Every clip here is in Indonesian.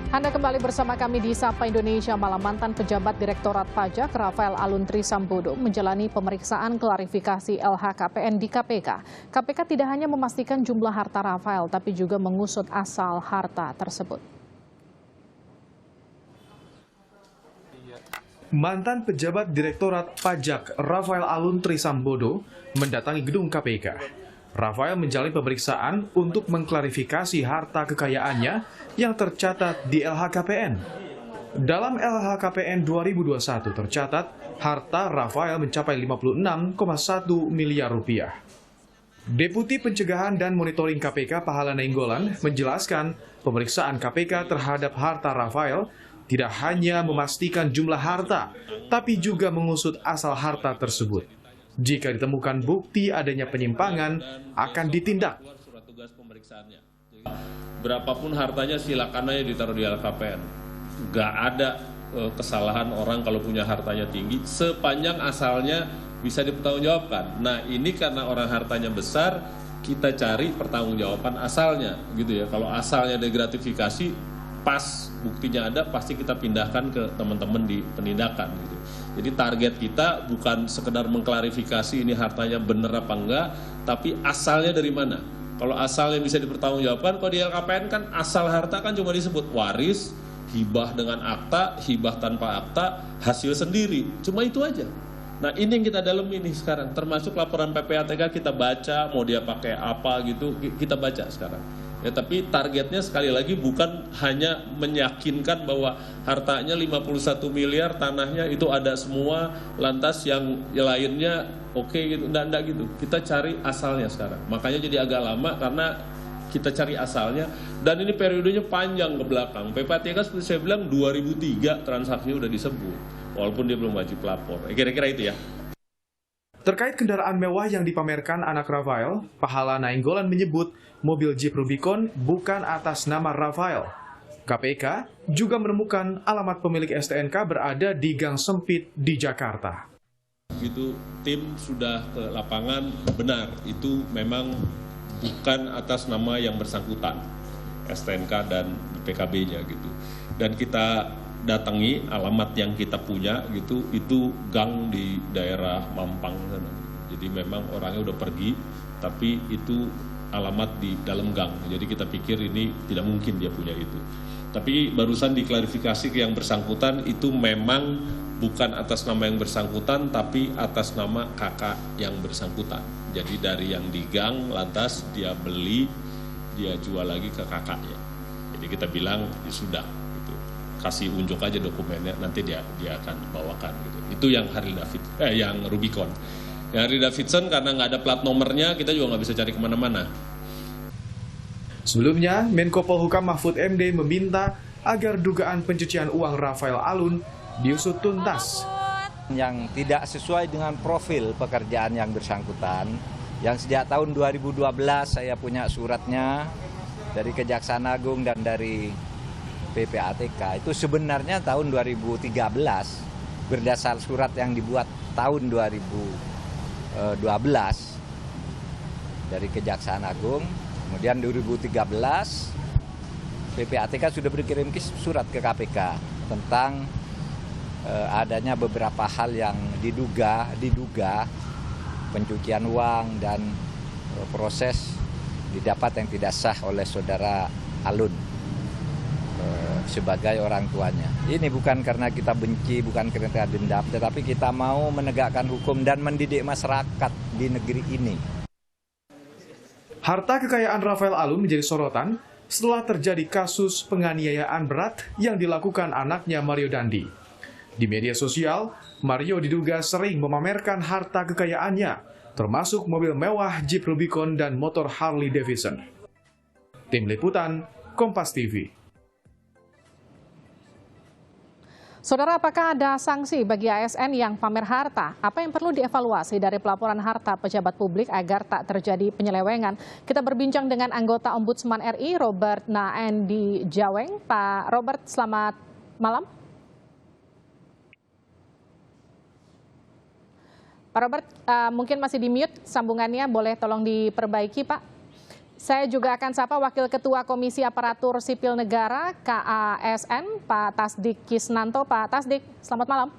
Anda kembali bersama kami di Sapa Indonesia Malam. Mantan pejabat Direktorat Pajak Rafael Alun Trisambodo menjalani pemeriksaan klarifikasi LHKPN di KPK. KPK tidak hanya memastikan jumlah harta Rafael, tapi juga mengusut asal harta tersebut. Mantan pejabat Direktorat Pajak Rafael Alun Trisambodo mendatangi gedung KPK. Rafael menjalani pemeriksaan untuk mengklarifikasi harta kekayaannya yang tercatat di LHKPN. Dalam LHKPN 2021 tercatat harta Rafael mencapai 56,1 miliar rupiah. Deputi Pencegahan dan Monitoring KPK Pahala Nainggolan menjelaskan pemeriksaan KPK terhadap harta Rafael tidak hanya memastikan jumlah harta, tapi juga mengusut asal harta tersebut. Jika ditemukan bukti adanya penyimpangan, akan ditindak. Berapapun hartanya silakan aja ditaruh di LHKPN. Nggak ada kesalahan orang kalau punya hartanya tinggi, sepanjang asalnya bisa dipertanggungjawabkan. Nah ini karena orang hartanya besar, kita cari pertanggungjawaban asalnya, gitu ya. Kalau asalnya degratifikasi, pas buktinya ada, pasti kita pindahkan ke teman-teman di penindakan, gitu. Jadi target kita bukan sekedar mengklarifikasi ini hartanya benar apa enggak, tapi asalnya dari mana. Kalau asalnya bisa dipertanggungjawabkan, kalau di LHKPN kan asal harta kan cuma disebut waris, hibah dengan akta, hibah tanpa akta, hasil sendiri. Cuma itu aja. Nah ini yang kita dalam ini sekarang, termasuk laporan PPATK kita baca, mau dia pakai apa gitu, kita baca sekarang. Ya, tapi targetnya sekali lagi bukan hanya meyakinkan bahwa hartanya 51 miliar, tanahnya itu ada semua, lantas yang lainnya oke gitu, enggak gitu. Kita cari asalnya sekarang. Makanya jadi agak lama karena kita cari asalnya, dan ini periodenya panjang ke belakang. PPATK seperti saya bilang 2003 transaksinya udah disebut, walaupun dia belum wajib lapor. Kira-kira itu ya. Terkait kendaraan mewah yang dipamerkan anak Rafael, Pahala Nainggolan menyebut mobil Jeep Rubicon bukan atas nama Rafael. KPK juga menemukan alamat pemilik STNK berada di gang sempit di Jakarta. Itu tim sudah ke lapangan, benar itu memang bukan atas nama yang bersangkutan, STNK dan PKB-nya gitu. Dan kita datangi alamat yang kita punya gitu, itu gang di daerah Mampang sana. Jadi memang orangnya udah pergi, tapi itu alamat di dalam gang. Jadi kita pikir ini tidak mungkin dia punya itu. Tapi barusan diklarifikasi ke yang bersangkutan itu memang bukan atas nama yang bersangkutan, tapi atas nama kakak yang bersangkutan. Jadi dari yang di gang, lantas dia beli, dia jual lagi ke kakaknya. Jadi kita bilang ya sudah, gitu. Kasih unjuk aja dokumennya, nanti dia akan bawakan. Gitu. Itu yang yang Rubicon. Yang Harley Davidson karena nggak ada plat nomornya, kita juga nggak bisa cari kemana-mana. Sebelumnya, Menko Polhukam Mahfud MD meminta agar dugaan pencucian uang Rafael Alun diusut tuntas. Yang tidak sesuai dengan profil pekerjaan yang bersangkutan, yang sejak tahun 2012 saya punya suratnya dari Kejaksaan Agung dan dari PPATK, itu sebenarnya tahun 2013 berdasar surat yang dibuat tahun 2012 dari Kejaksaan Agung. Kemudian 2013 PPATK sudah berkirim surat ke KPK tentang adanya beberapa hal yang diduga pencucian uang dan proses didapat yang tidak sah oleh saudara Alun sebagai orang tuanya. Ini bukan karena kita benci, bukan karena kita dendam, tetapi kita mau menegakkan hukum dan mendidik masyarakat di negeri ini. Harta kekayaan Rafael Alun menjadi sorotan setelah terjadi kasus penganiayaan berat yang dilakukan anaknya Mario Dandi. Di media sosial, Mario diduga sering memamerkan harta kekayaannya, termasuk mobil mewah Jeep Rubicon dan motor Harley Davidson. Tim Liputan, Kompas TV. Saudara, apakah ada sanksi bagi ASN yang pamer harta? Apa yang perlu dievaluasi dari pelaporan harta pejabat publik agar tak terjadi penyelewengan? Kita berbincang dengan anggota Ombudsman RI, Robert Naendi Jaweng. Pak Robert, selamat malam. Pak Robert, mungkin masih di mute sambungannya, boleh tolong diperbaiki, Pak? Saya juga akan sapa Wakil Ketua Komisi Aparatur Sipil Negara KASN, Pak Tasdik Kisnanto. Pak Tasdik, selamat malam.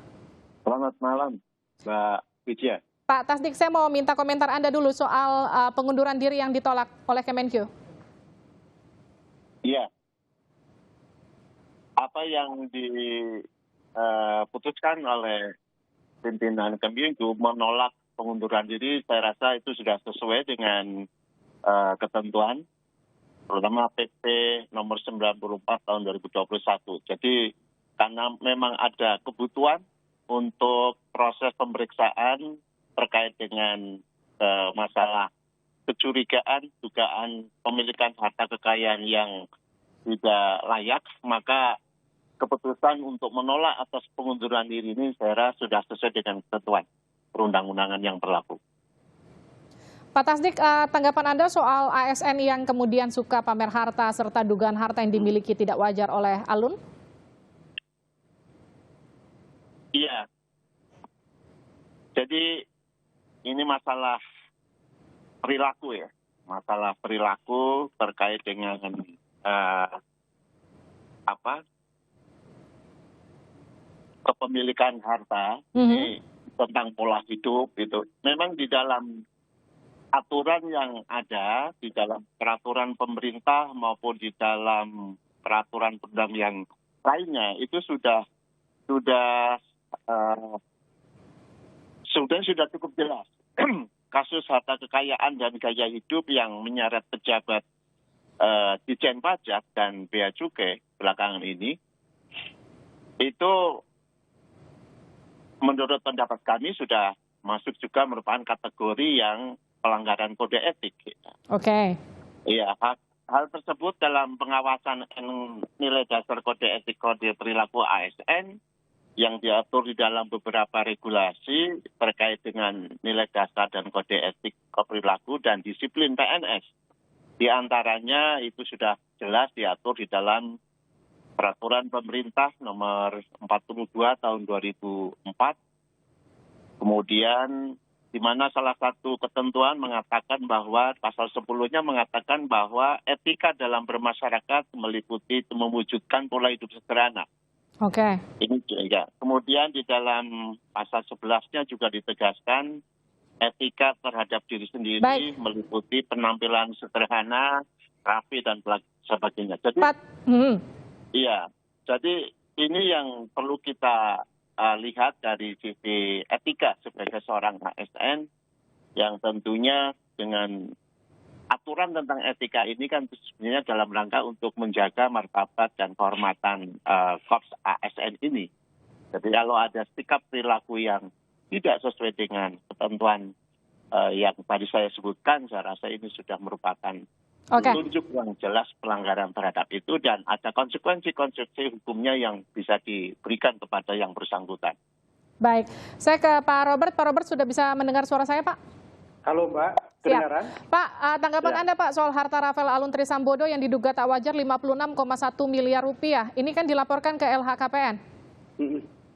Selamat malam, Mbak Widya. Pak Tasdik, saya mau minta komentar Anda dulu soal pengunduran diri yang ditolak oleh Kemenkyu. Iya. Apa yang diputuskan oleh pimpinan Kemenkyu menolak pengunduran diri, saya rasa itu sudah sesuai dengan ketentuan, terutama PP nomor 94 tahun 2021. Jadi karena memang ada kebutuhan untuk proses pemeriksaan terkait dengan masalah kecurigaan, dugaan pemilikan harta kekayaan yang tidak layak, maka keputusan untuk menolak atas pengunduran diri ini saya rasa sudah sesuai dengan ketentuan perundang-undangan yang berlaku. Pak Tasdik, tanggapan Anda soal ASN yang kemudian suka pamer harta serta dugaan harta yang dimiliki tidak wajar oleh Alun? Iya. Jadi ini masalah perilaku ya, masalah perilaku terkait dengan kepemilikan harta, ini tentang pola hidup itu. Memang di dalam aturan yang ada, di dalam peraturan pemerintah maupun di dalam peraturan perundang yang lainnya itu sudah cukup jelas. Kasus harta kekayaan dan gaya hidup yang menyeret pejabat Ditjen Pajak dan Bea Cukai belakangan ini, itu menurut pendapat kami sudah masuk juga merupakan kategori yang pelanggaran kode etik. Oke. Iya, hal tersebut dalam pengawasan nilai dasar kode etik kode perilaku ASN yang diatur di dalam beberapa regulasi terkait dengan nilai dasar dan kode etik perilaku dan disiplin PNS. Di antaranya itu sudah jelas diatur di dalam peraturan pemerintah nomor 42 tahun 2004. Kemudian di mana salah satu ketentuan mengatakan bahwa pasal 10-nya mengatakan bahwa etika dalam bermasyarakat meliputi mewujudkan pola hidup sederhana. Oke. Ini ya. Kemudian di dalam pasal 11-nya juga ditegaskan etika terhadap diri sendiri meliputi penampilan sederhana, rapi dan sebagainya. Jadi iya. Jadi ini yang perlu kita lihat dari sisi etika sebagai seorang ASN yang tentunya dengan aturan tentang etika ini kan sebenarnya dalam rangka untuk menjaga martabat dan kehormatan Korps ASN ini. Jadi kalau ada sikap perilaku yang tidak sesuai dengan ketentuan yang tadi saya sebutkan, saya rasa ini sudah merupakan tunjuk yang jelas pelanggaran terhadap itu dan ada konsekuensi hukumnya yang bisa diberikan kepada yang bersangkutan. Baik, saya ke Pak Robert. Pak Robert sudah bisa mendengar suara saya, Pak? Halo Mbak, kedengaran? Pak, tanggapan Anda Pak soal harta Rafael Alun Trisambodo yang diduga tak wajar 56,1 miliar rupiah. Ini kan dilaporkan ke LHKPN.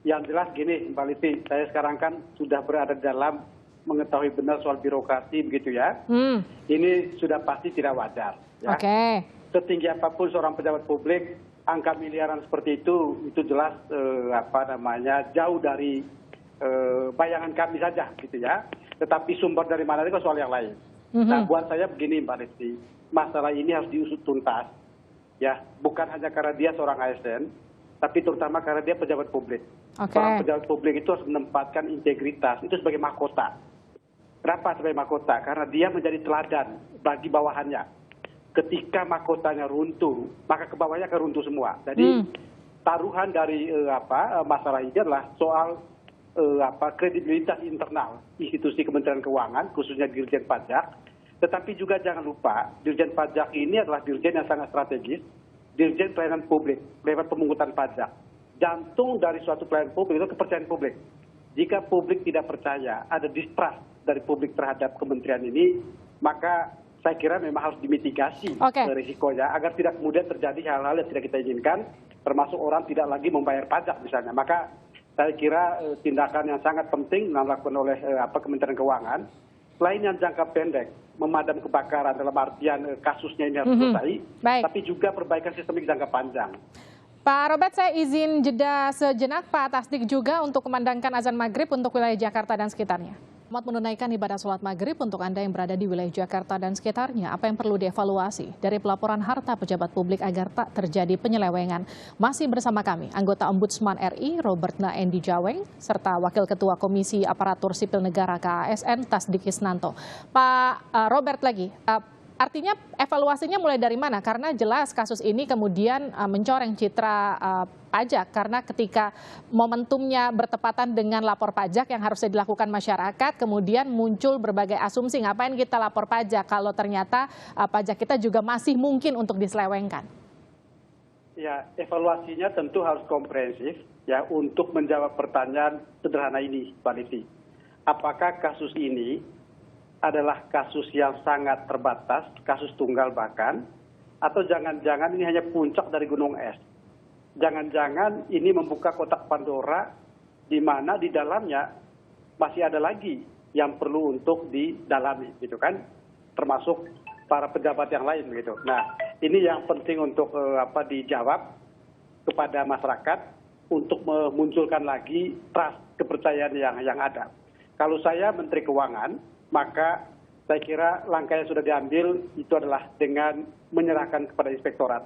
Yang jelas gini Mbak Liti, saya sekarang kan sudah berada dalam mengetahui benar soal birokrasi begitu ya. Ini sudah pasti tidak wajar. Ya. Oke. Setinggi apapun seorang pejabat publik, angka miliaran seperti itu jelas jauh dari bayangan kami saja gitu ya. Tetapi sumber dari mana itu soal yang lain. Nah buat saya begini Mbak Lesti, masalah ini harus diusut tuntas. Ya, bukan hanya karena dia seorang ASN, tapi terutama karena dia pejabat publik. Seorang pejabat publik itu harus menempatkan integritas itu sebagai mahkota. Kenapa sebagai mahkota? Karena dia menjadi teladan bagi bawahannya. Ketika mahkotanya runtuh, maka ke bawahnya akan runtuh semua. Jadi taruhan dari masalah ini adalah soal kredibilitas internal institusi Kementerian Keuangan, khususnya Dirjen Pajak. Tetapi juga jangan lupa, Dirjen Pajak ini adalah dirjen yang sangat strategis, dirjen pelayanan publik, lewat pemungutan pajak. Jantung dari suatu pelayanan publik itu kepercayaan publik. Jika publik tidak percaya, ada distrust dari publik terhadap kementerian ini, maka saya kira memang harus dimitigasi risikonya agar tidak kemudian terjadi hal-hal yang tidak kita inginkan, termasuk orang tidak lagi membayar pajak misalnya. Maka saya kira tindakan yang sangat penting yang dilakukan oleh Kementerian Keuangan selain yang jangka pendek, memadam kebakaran dalam artian kasusnya ini harus selesai, tapi juga perbaikan sistemik jangka panjang. Pak Robert, saya izin jeda sejenak Pak Tasdik juga untuk kumandangkan azan maghrib untuk wilayah Jakarta dan sekitarnya. Selamat menunaikan ibadah sholat maghrib untuk Anda yang berada di wilayah Jakarta dan sekitarnya. Apa yang perlu dievaluasi dari pelaporan harta pejabat publik agar tak terjadi penyelewengan? Masih bersama kami, anggota Ombudsman RI Robert Naendi Jaweng, serta Wakil Ketua Komisi Aparatur Sipil Negara KASN Tasdik Isnanto. Pak Robert lagi, artinya evaluasinya mulai dari mana? Karena jelas kasus ini kemudian mencoreng citra pajak karena ketika momentumnya bertepatan dengan lapor pajak yang harusnya dilakukan masyarakat, kemudian muncul berbagai asumsi ngapain kita lapor pajak kalau ternyata pajak kita juga masih mungkin untuk diselewengkan. Ya, evaluasinya tentu harus komprehensif ya untuk menjawab pertanyaan sederhana ini, Pak Livi. Apakah kasus ini adalah kasus yang sangat terbatas, kasus tunggal bahkan, atau jangan-jangan ini hanya puncak dari gunung es. Jangan-jangan ini membuka kotak Pandora di mana di dalamnya masih ada lagi yang perlu untuk didalami, gitu kan? Termasuk para pejabat yang lain, gitu. Nah, ini yang penting untuk dijawab kepada masyarakat untuk memunculkan lagi trust, kepercayaan yang ada. Kalau saya Menteri Keuangan, maka saya kira langkah yang sudah diambil itu adalah dengan menyerahkan kepada inspektorat.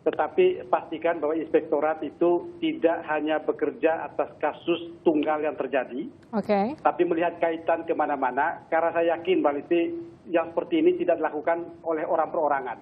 Tetapi pastikan bahwa inspektorat itu tidak hanya bekerja atas kasus tunggal yang terjadi, tapi melihat kaitan kemana-mana, karena saya yakin Mbak Liti, yang seperti ini tidak dilakukan oleh orang perorangan.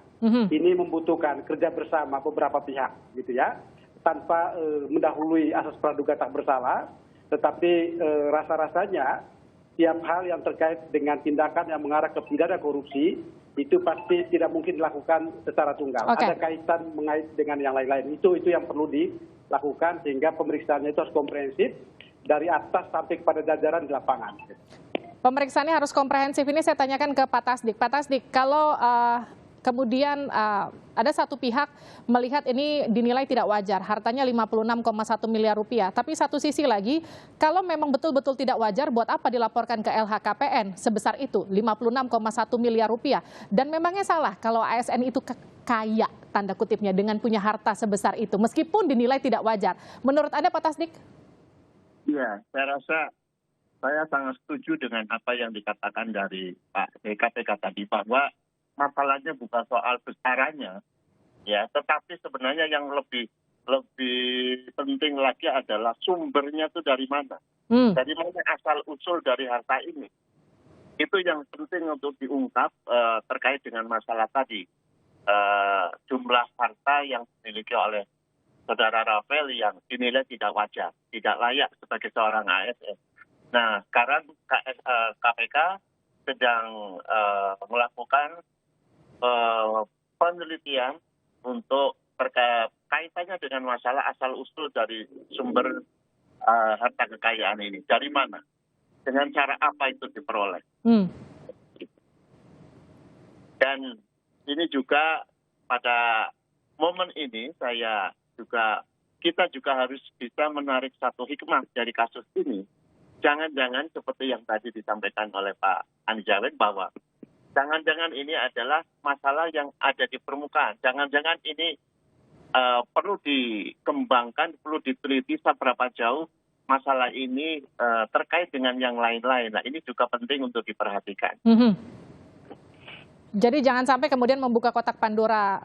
Ini membutuhkan kerja bersama beberapa pihak, gitu ya, tanpa mendahului asas praduga tak bersalah, tetapi rasa-rasanya tiap hal yang terkait dengan tindakan yang mengarah ke pidana korupsi itu pasti tidak mungkin dilakukan secara tunggal. Ada kaitan mengait dengan yang lain-lain. Itu yang perlu dilakukan sehingga pemeriksaannya itu harus komprehensif dari atas sampai kepada jajaran di lapangan. Pemeriksaannya harus komprehensif. Ini saya tanyakan ke Pak Tasdik. Pak Tasdik, kalau kemudian ada satu pihak melihat ini dinilai tidak wajar, hartanya 56,1 miliar rupiah. Tapi satu sisi lagi, kalau memang betul-betul tidak wajar, buat apa dilaporkan ke LHKPN sebesar itu, 56,1 miliar rupiah. Dan memangnya salah kalau ASN itu kaya, tanda kutipnya, dengan punya harta sebesar itu, meskipun dinilai tidak wajar. Menurut Anda, Pak Tasdik? Iya, saya rasa saya sangat setuju dengan apa yang dikatakan dari Pak KPK tadi, bahwa masalahnya bukan soal besarannya, ya, tetapi sebenarnya yang lebih penting lagi adalah sumbernya itu dari mana, dari mana asal usul dari harta ini. Itu yang penting untuk diungkap terkait dengan masalah tadi, jumlah harta yang dimiliki oleh saudara Rafael yang dinilai tidak wajar, tidak layak sebagai seorang ASN. Nah, sekarang KPK sedang melakukan penelitian untuk kaitannya dengan masalah asal-usul dari sumber harta kekayaan ini. Dari mana? Dengan cara apa itu diperoleh? Dan ini juga pada momen ini kita juga harus bisa menarik satu hikmah dari kasus ini. Jangan-jangan seperti yang tadi disampaikan oleh Pak Andi Jaweng bahwa jangan-jangan ini adalah masalah yang ada di permukaan. Jangan-jangan ini perlu dikembangkan, perlu diteliti seberapa jauh masalah ini terkait dengan yang lain-lain. Nah, ini juga penting untuk diperhatikan. Jadi jangan sampai kemudian membuka kotak Pandora,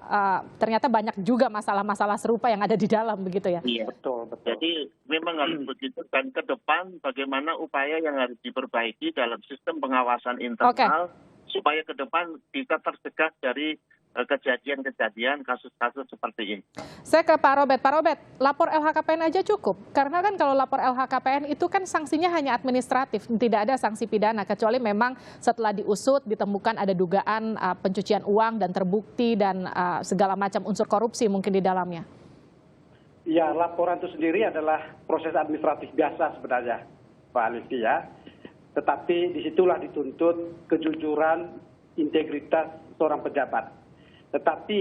ternyata banyak juga masalah-masalah serupa yang ada di dalam, begitu ya? Iya, betul. Jadi memang harus begitu, dan ke depan bagaimana upaya yang harus diperbaiki dalam sistem pengawasan internal, supaya ke depan bisa tercegah dari kejadian-kejadian kasus-kasus seperti ini. Saya ke Pak Robert. Pak Robert, lapor LHKPN aja cukup? Karena kan kalau lapor LHKPN itu kan sanksinya hanya administratif, tidak ada sanksi pidana, kecuali memang setelah diusut ditemukan ada dugaan pencucian uang dan terbukti dan segala macam unsur korupsi mungkin di dalamnya. Ya, laporan itu sendiri adalah proses administratif biasa sebenarnya, Pak Alifi ya. Tetapi disitulah dituntut kejujuran, integritas seorang pejabat. Tetapi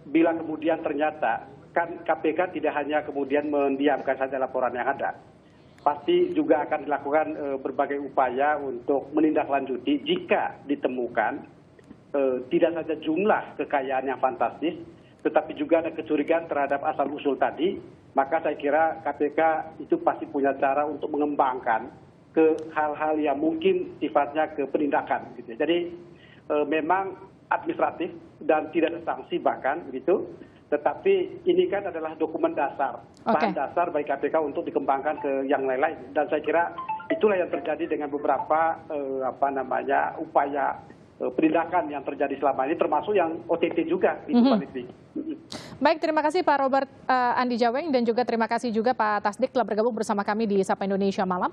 bila kemudian ternyata kan KPK tidak hanya kemudian mendiamkan saja laporan yang ada, pasti juga akan dilakukan berbagai upaya untuk menindaklanjuti jika ditemukan tidak saja jumlah kekayaan yang fantastis, tetapi juga ada kecurigaan terhadap asal-usul tadi, maka saya kira KPK itu pasti punya cara untuk mengembangkan ke hal-hal yang mungkin sifatnya ke penindakan. Gitu. Jadi memang administratif dan tidak ada sanksi bahkan begitu. Tetapi ini kan adalah dokumen dasar, bahan dasar bagi KPK untuk dikembangkan ke yang lain-lain. Dan saya kira itulah yang terjadi dengan beberapa upaya penindakan yang terjadi selama ini, termasuk yang OTT juga. Baik, terima kasih Pak Robert Andi Jaweng dan juga terima kasih juga Pak Tasdik telah bergabung bersama kami di Sapa Indonesia Malam.